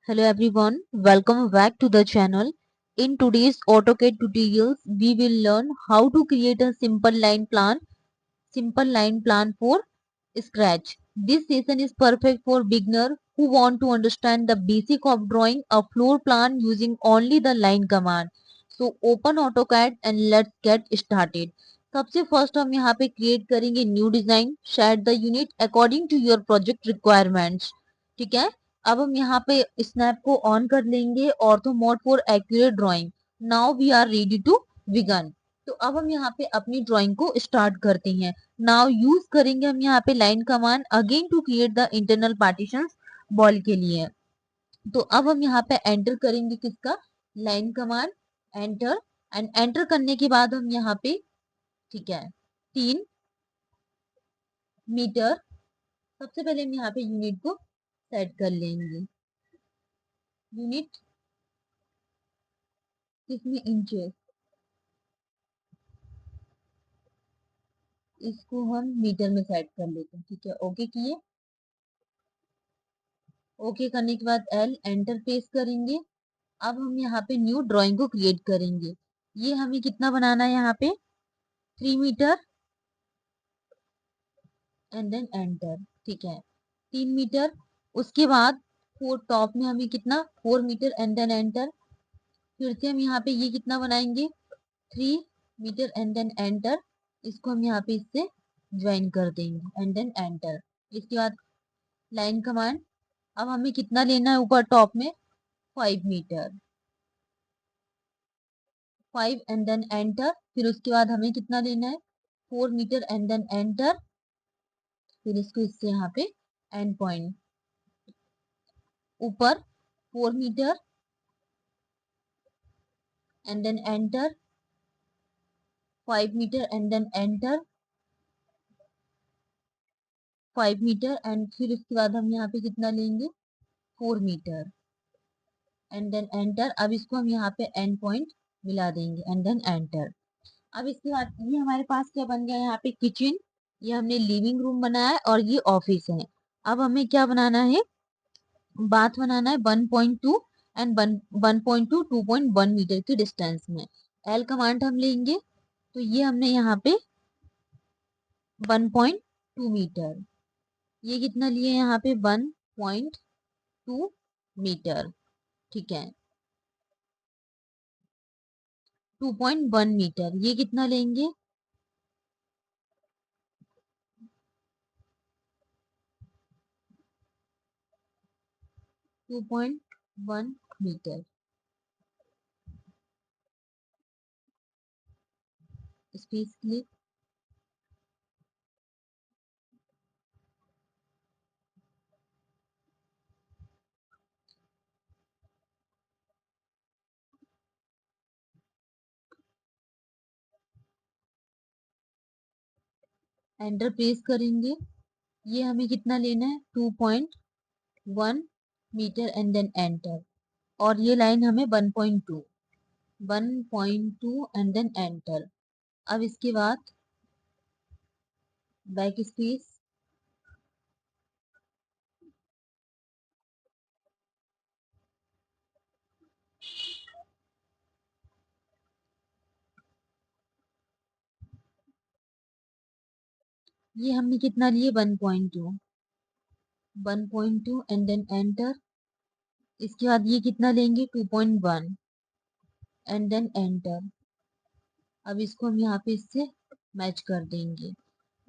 Hello everyone, welcome back to the channel. In today's AutoCAD tutorials, we will learn how to create a simple line plan for Scratch. This session is perfect for beginners who want to understand the basic of drawing a floor plan using only the line command. So open AutoCAD and let's get started. सबसे first हम यहाँ पे create करेंगे new design, shade the unit according to your project requirements. ठीक है. अब हम यहाँ पे स्नैप को ऑन कर लेंगे, ortho mode for accurate drawing. Now we are ready to begin. तो अब हम यहाँ पे अपनी ड्राइंग को स्टार्ट करते हैं. नाउ यूज करेंगे हम यहाँ पे line command again to create the internal partitions wall के लिए. तो अब हम यहाँ पे एंटर करेंगे किसका, line command. Enter. And enter करने के बाद हम यहाँ पे, ठीक है, 3 मीटर. सबसे पहले हम यहाँ पे यूनिट को सेट कर लेंगे. यूनिट किसमें, इंचेस. इसको हम मीटर में सेट कर लेते हैं. ठीक है, ओके किए. ओके करने के बाद एल एंटर प्रेस करेंगे. अब हम यहाँ पे न्यू ड्राइंग को क्रिएट करेंगे. ये हमें कितना बनाना है, यहाँ पे 3 मीटर एंड देन एंटर. ठीक है, 3 मीटर. उसके बाद फोर टॉप में हमें कितना, 4 मीटर एंड देन एंटर. फिर से हम यहाँ पे ये कितना बनाएंगे, 3 मीटर एंड देन एंटर. इसको हम यहाँ पे इससे ज्वाइन कर देंगे एंड देन एंटर. इसके बाद लाइन कमांड. अब हमें कितना लेना है ऊपर टॉप में, 5 मीटर. 5 and then enter. फिर उसके बाद हमें कितना लेना है, 4 मीटर एंड देन एंटर. फिर इसको इससे यहाँ पे एंड पॉइंट ऊपर 4 meter and then enter. 5 meter and then enter. 5 meter and फिर उसके बाद हम यहाँ पे कितना लेंगे, 4 मीटर एंड देन एंटर. अब इसको हम यहाँ पे एंड पॉइंट मिला देंगे एंड देन एंटर. अब इसके बाद ये हमारे पास क्या बन गया, यहाँ पे किचन. ये हमने लिविंग रूम बनाया है और ये ऑफिस है. अब हमें क्या बनाना है, बाथ बनाना है 1.2 एंड 1.2 2.1 मीटर की डिस्टेंस में. एल कमांड हम लेंगे. तो ये हमने यहाँ पे 1.2 मीटर. ये कितना लिए यहाँ पे, 1.2 मीटर. ठीक है, 2.1 मीटर. ये कितना लेंगे, 2.1 meter. Space click. Enter press करेंगे. ये हमें कितना लेना है, 2.1 मीटर एंड देन एंटर. और ये लाइन हमें 1.2 एंड देन एंटर. अब इसके बाद बैक स्पेस. ये हमने कितना लिए, 1.2 एंड देन एंटर. इसके बाद ये कितना लेंगे, 2.1 एंड देन एंटर. अब इसको हम यहाँ पे इससे मैच कर देंगे.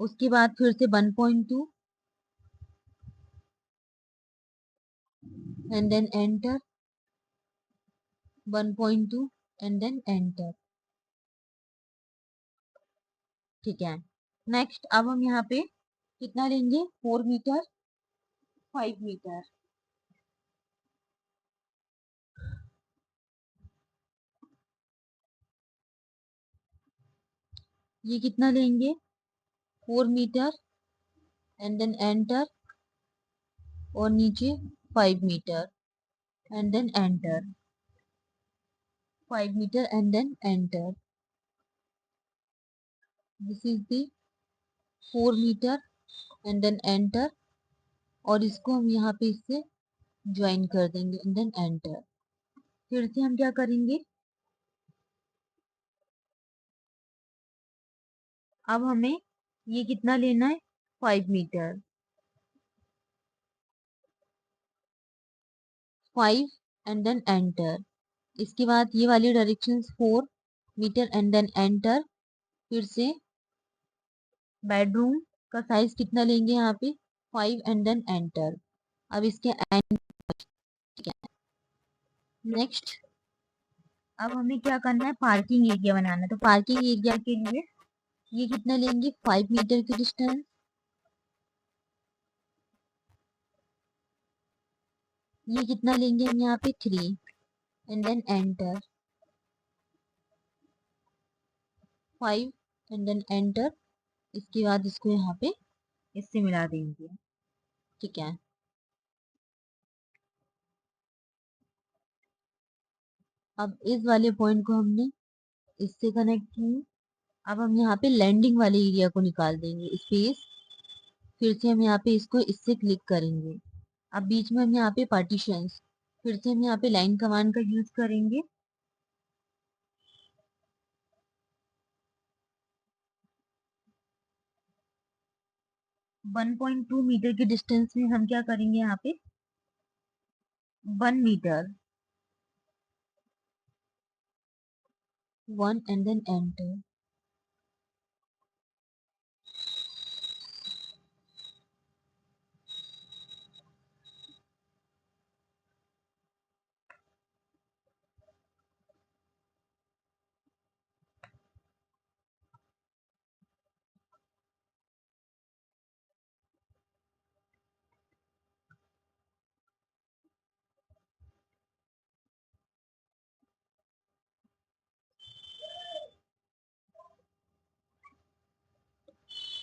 उसके बाद फिर से 1.2 and then enter. 1.2 and then enter. ठीक है. नेक्स्ट अब हम यहाँ पे कितना लेंगे, 4 मीटर, 5 मीटर. ये कितना लेंगे, 4 मीटर एंड देन एंटर. और नीचे 5 meter and then enter. 5 meter and then enter. This is the 4 meter and then enter. और इसको हम यहाँ पे इससे ज्वाइन कर देंगे एंड देन एंटर। फिर से हम क्या करेंगे, अब हमें ये कितना लेना है, 5 मीटर, 5 एंड देन एंटर। इसके बाद ये वाली direction 4 meter and then enter. फिर से बेडरूम का साइज कितना लेंगे यहाँ पे, 5 एंड देन एंटर। अब इसके एंड, नेक्स्ट अब हमें क्या करना है, पार्किंग एरिया बनाना है। तो पार्किंग एरिया के लिए ये कितना लेंगे, 5 मीटर की डिस्टेंस। ये कितना लेंगे हम यहाँ पे, 3 and then enter, 5 and then enter. इसके बाद इसको यहाँ पे इससे मिला देंगे, ठीक है। अब इस वाले पॉइंट को हमने इससे कनेक्ट किया। अब हम यहाँ पे लैंडिंग वाले एरिया को निकाल देंगे स्पेस। फिर से हम यहाँ पे इसको इससे क्लिक करेंगे। अब बीच में हम यहाँ पे पार्टीशंस, फिर से हम यहाँ पे लाइन कमांड का यूज करेंगे। 1.2 मीटर के डिस्टेंस में हम क्या करेंगे, यहाँ पे 1 मीटर, 1 एंड देन एंटर।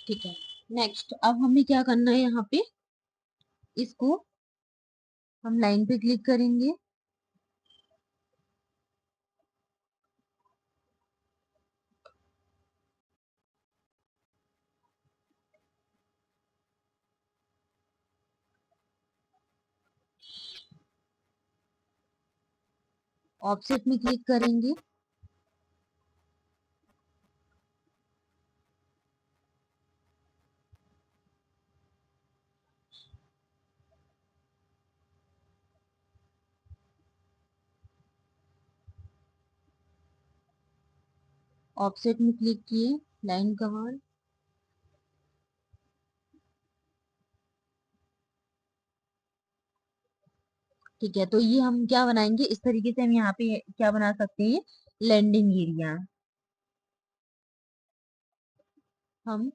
ठीक है, नेक्स्ट अब हमें क्या करना है, यहाँ पे इसको हम लाइन पे क्लिक करेंगे। ऑफसेट में क्लिक करेंगे। ऑफसेट में क्लिक किए, लाइन कमांड, ठीक है। तो ये हम क्या बनाएंगे, इस तरीके से हम यहाँ पे क्या बना सकते हैं, लैंडिंग एरिया। हम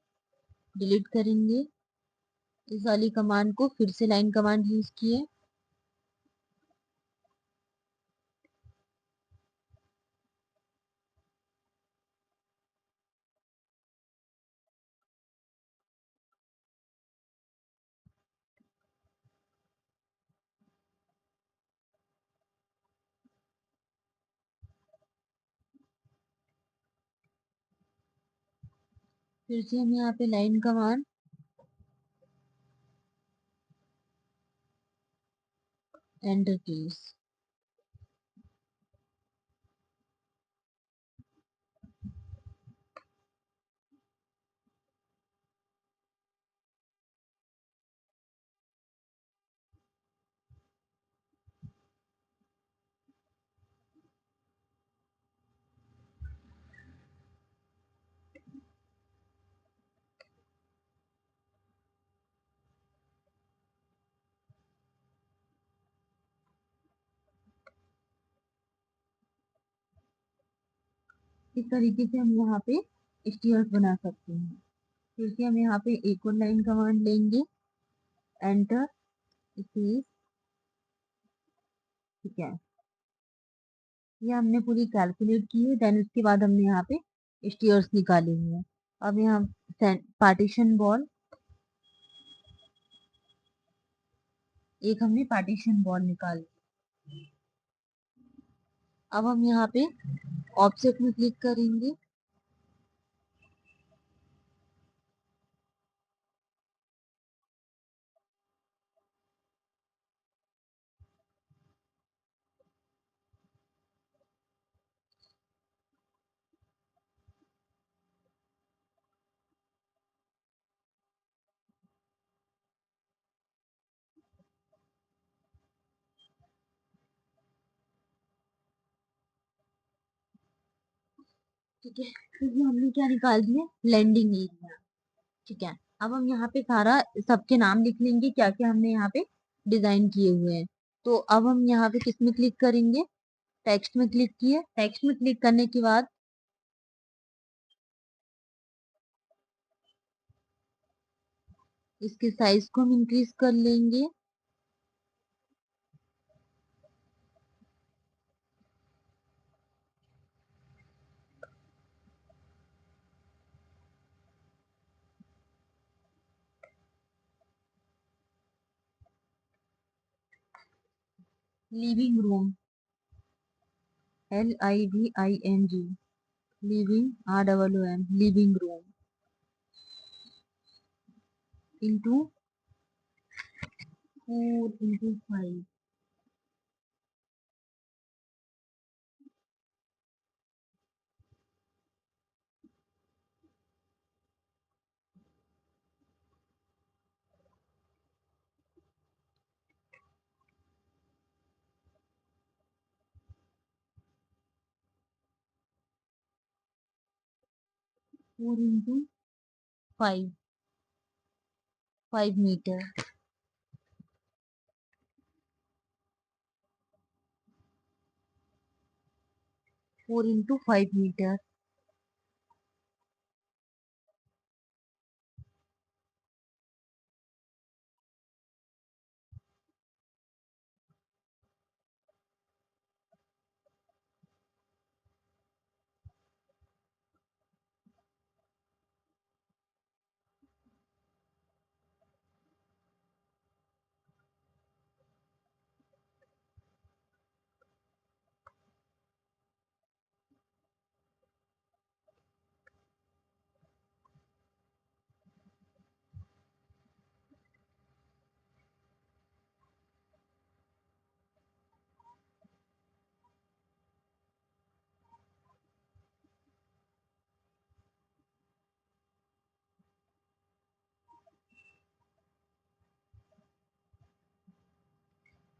डिलीट करेंगे इस वाली कमांड को, फिर से लाइन कमांड यूज किए। फिर से हम यहाँ पे लाइन कमांड, एंटर कीज। इस तरीके से हम यहाँ पे स्टेयर्स बना सकते हैं। फिर से हम यहाँ पे एक और लाइन कमांड लेंगे, एंटर, स्पेस, ठीक है। ये हमने पूरी कैलकुलेट की है, देन उसके बाद हमने यहाँ पे स्टेयर्स निकाले हुए हैं। अब यहाँ पार्टीशन वॉल, एक हमने पार्टीशन वॉल निकाल। अब हम यहाँ पे ऑब्जेक्ट में क्लिक करेंगे। ठीक है, तो ये हमने क्या निकाल दिया, लैंडिंग एरिया। ठीक है, अब हम यहाँ पे सारा सबके नाम लिख लेंगे, क्या क्या हमने यहाँ पे डिजाइन किए हुए हैं। तो अब हम यहाँ पे किस में क्लिक करेंगे, टेक्स्ट में क्लिक किए, टेक्स्ट में क्लिक करने के बाद इसके साइज को हम इंक्रीज कर लेंगे। Living room, LIVING, living ROOM, living room into 4 into 5, 4 into 5, 5 meter, 4 into 5 meter.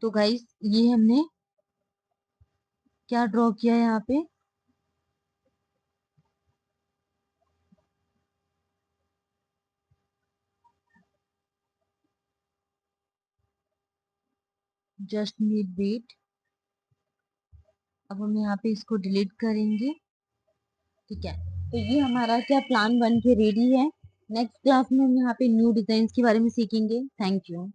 तो गाइस ये हमने क्या ड्रॉ किया है यहाँ पे, जस्ट नीड वेट। अब हम यहाँ पे इसको डिलीट करेंगे। ठीक है, तो ये हमारा क्या प्लान बन के रेडी है। नेक्स्ट क्लास में हम यहाँ पे न्यू डिजाइन के बारे में सीखेंगे। Thank you.